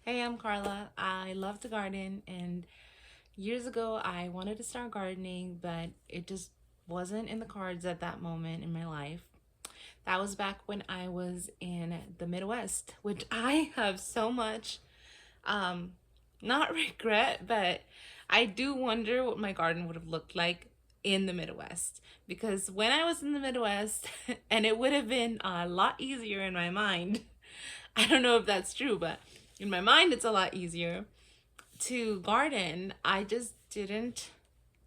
Hey, I'm Carla. I love to garden, and years ago I wanted to start gardening, but it just wasn't in the cards at that moment in my life. That was back when I was in the Midwest, which I have so much um not regret, but I do wonder what my garden would have looked like in the Midwest. Because when I was in the Midwest, and it would have been a lot easier in my mind. I don't know if that's true, but in my mind it's a lot easier to garden. I just didn't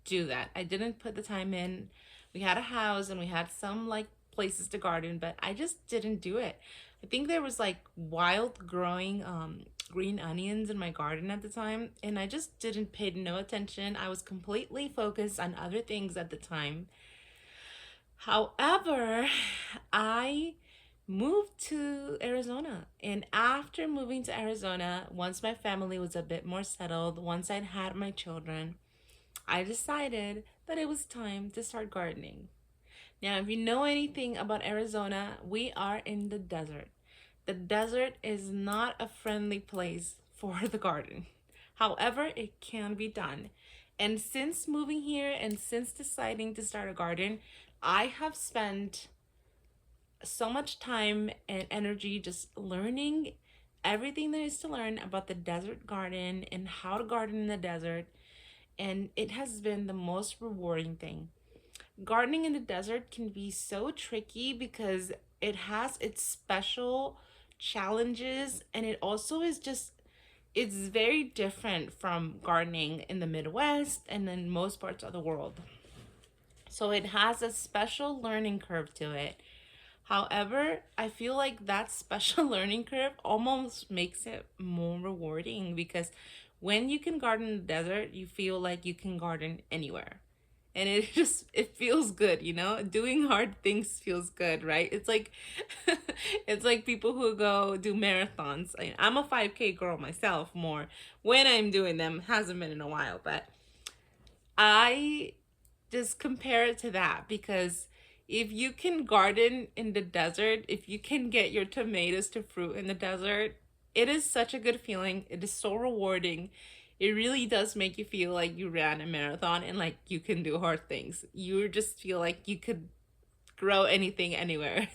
do that. I didn't put the time in. We had a house and we had some like places to garden, but I just didn't do it. I think there was like wild growing green onions in my garden at the time, and I just didn't pay no attention. I was completely focused on other things at the time. However, I moved to Arizona. And after moving to Arizona, once my family was a bit more settled, once I'd had my children, I decided that it was time to start gardening. Now, if you know anything about Arizona, we are in the desert. The desert is not a friendly place for the garden. However, it can be done. And since moving here and since deciding to start a garden, I have spent so much time and energy just learning everything there is to learn about the desert garden and how to garden in the desert. And it has been the most rewarding thing. Gardening in the desert can be so tricky because it has its special challenges, and it also is just it's very different from gardening in the Midwest and in most parts of the world. So it has a special learning curve to it. However, I feel like that special learning curve almost makes it more rewarding because when you can garden in the desert, you feel like you can garden anywhere. And it just it feels good, you know? Doing hard things feels good, right? It's like it's like people who go do marathons. I'm a 5K girl myself more when I'm doing them. Hasn't been in a while, but I just compare it to that because if you can garden in the desert, if you can get your tomatoes to fruit in the desert, it is such a good feeling. It is so rewarding. It really does make you feel like you ran a marathon and like you can do hard things. You just feel like you could grow anything anywhere.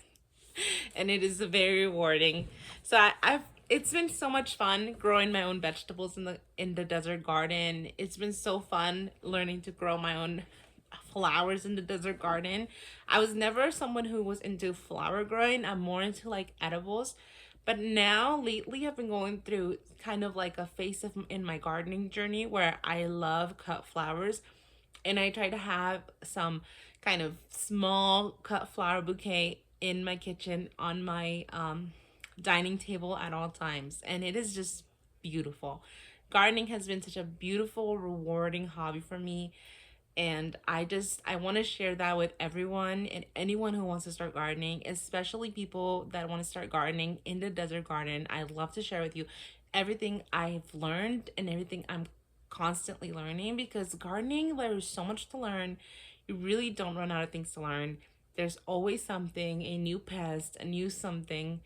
And it is very rewarding. So I've it's been so much fun growing my own vegetables in the desert garden. It's been so fun learning to grow my own flowers in the desert garden. I was never someone who was into flower growing. I'm more into like edibles. But now lately I've been going through kind of like a phase of in my gardening journey where I love cut flowers, and I try to have some kind of small cut flower bouquet in my kitchen on my dining table at all times, and it is just beautiful. Gardening has been such a beautiful, rewarding hobby for me, and I want to share that with everyone and anyone who wants to start gardening, especially people that want to start gardening in the desert garden. I love to share with you everything I've learned and everything I'm constantly learning, because gardening, there's so much to learn. You really don't run out of things to learn. There's always something, a new pest, a new something.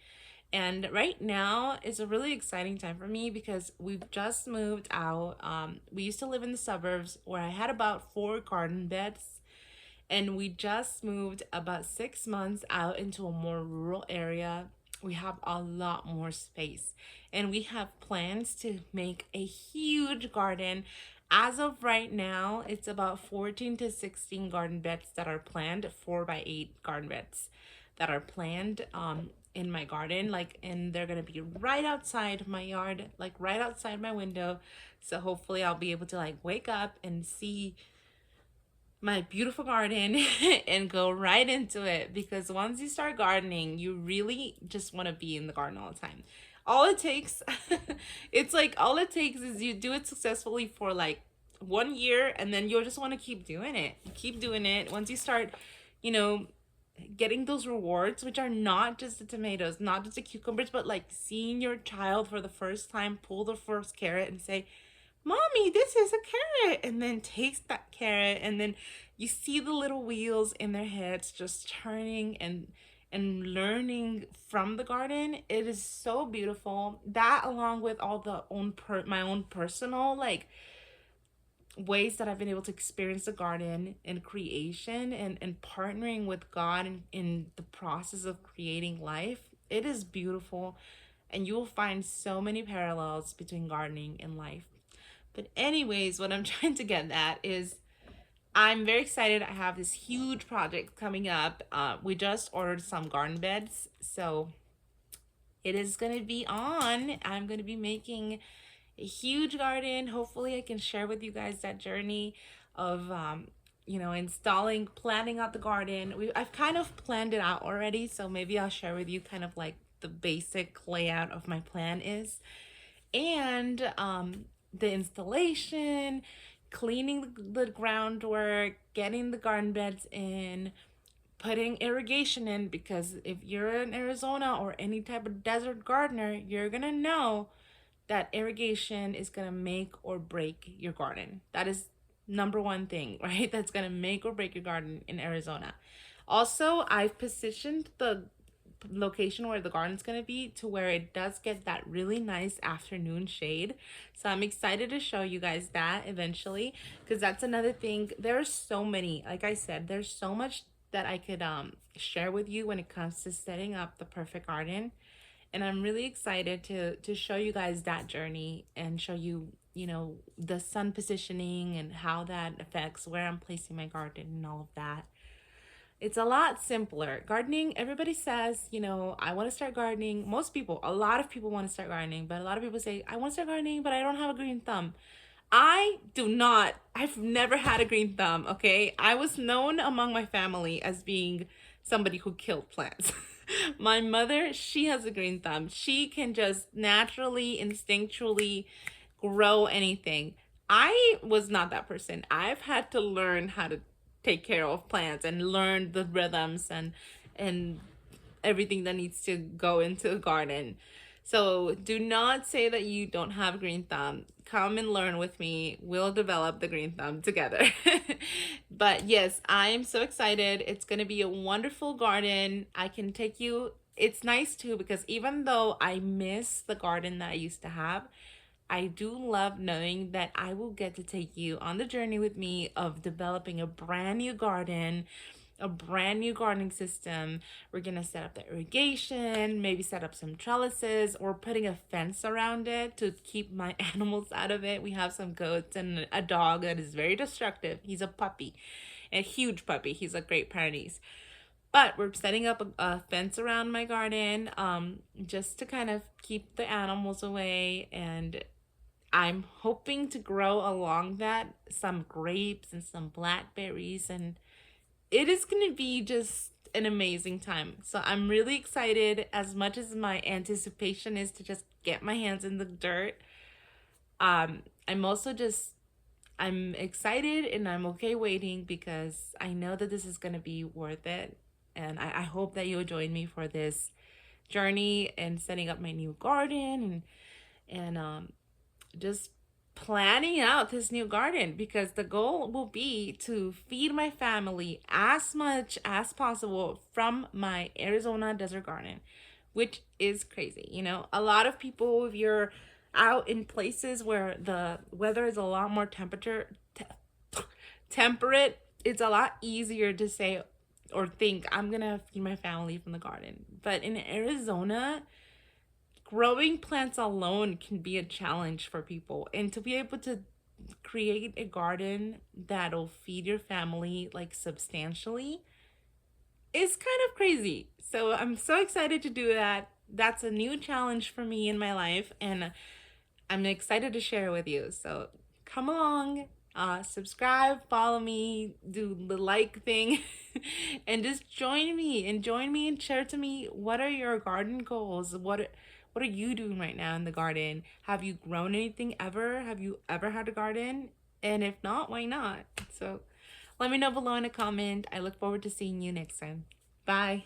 And right now is a really exciting time for me because we've just moved out. We used to live in the suburbs where I had about 4 garden beds, and we just moved about 6 months out into a more rural area. We have a lot more space, and we have plans to make a huge garden. As of right now, it's about 14 to 16 garden beds that are planned, 4 by 8 garden beds that are planned in my garden, like, and they're gonna be right outside my yard, like right outside my window. So hopefully I'll be able to like wake up and see my beautiful garden and go right into it, because once you start gardening, you really just want to be in the garden all the time. All it takes it's like all it takes is you do it successfully for like 1 year, and then you'll just want to keep doing it. Keep doing it. Once you start, you know, getting those rewards, which are not just the tomatoes, not just the cucumbers, but like seeing your child for the first time pull the first carrot and say, Mommy, this is a carrot, and then takes that carrot, and then you see the little wheels in their heads just turning, and and learning from the garden, it is so beautiful. That along with all the my own personal like ways that I've been able to experience the garden and creation and partnering with God in the process of creating life. It is beautiful, and you will find so many parallels between gardening and life. But anyways, what I'm trying to get at is I'm very excited. I have this huge project coming up. We just ordered some garden beds, so it is going to be on. I'm going to be making a huge garden. Hopefully, I can share with you guys that journey of, installing, planning out the garden. I've kind of planned it out already, so maybe I'll share with you kind of like the basic layout of my plan is, and the installation, cleaning the groundwork, getting the garden beds in, putting irrigation in, because if you're in Arizona or any type of desert gardener, you're gonna know that irrigation is gonna make or break your garden. That is number one thing, right? That's gonna make or break your garden in Arizona. Also, I've positioned the location where the garden's gonna be to where it does get that really nice afternoon shade. So I'm excited to show you guys that eventually, because that's another thing. There's so many, like I said, there's so much that I could share with you when it comes to setting up the perfect garden. And I'm really excited to show you guys that journey and show you, the sun positioning and how that affects where I'm placing my garden and all of that. It's a lot simpler. Gardening, everybody says, I want to start gardening. Most people, a lot of people want to start gardening, but a lot of people say, I want to start gardening, but I don't have a green thumb. I do not. I've never had a green thumb, okay? I was known among my family as being somebody who killed plants. My mother, she has a green thumb. She can just naturally, instinctually grow anything. I was not that person. I've had to learn how to take care of plants and learn the rhythms and everything that needs to go into a garden. So do not say that you don't have a green thumb. Come and learn with me. We'll develop the green thumb together. But yes, I am so excited. It's going to be a wonderful garden. I can take you. It's nice too because even though I miss the garden that I used to have, I do love knowing that I will get to take you on the journey with me of developing a brand new garden, a brand new gardening system. We're gonna set up the irrigation, maybe set up some trellises, or putting a fence around it to keep my animals out of it. We have some goats and a dog that is very destructive. He's a puppy, a huge puppy. He's a Great Pyrenees. But we're setting up a fence around my garden, just to kind of keep the animals away. And I'm hoping to grow along that some grapes and some blackberries, and it is going to be just an amazing time. So I'm really excited. As much as my anticipation is to just get my hands in the dirt, I'm also just I'm excited and I'm okay waiting because I know that this is going to be worth it. And I hope that you'll join me for this journey and setting up my new garden and just planning out this new garden, because the goal will be to feed my family as much as possible from my Arizona desert garden, which is crazy. A lot of people, if you're out in places where the weather is a lot more temperate, it's a lot easier to say or think I'm gonna feed my family from the garden. But in Arizona, growing plants alone can be a challenge for people, and to be able to create a garden that'll feed your family like substantially is kind of crazy. So I'm so excited to do that. That's a new challenge for me in my life, and I'm excited to share with you. So come along, subscribe, follow me, do the like thing, and just join me and share to me, what are your garden goals? What are you doing right now in the garden? Have you grown anything ever? Have you ever had a garden? And if not, why not? So let me know below in a comment. I look forward to seeing you next time. Bye.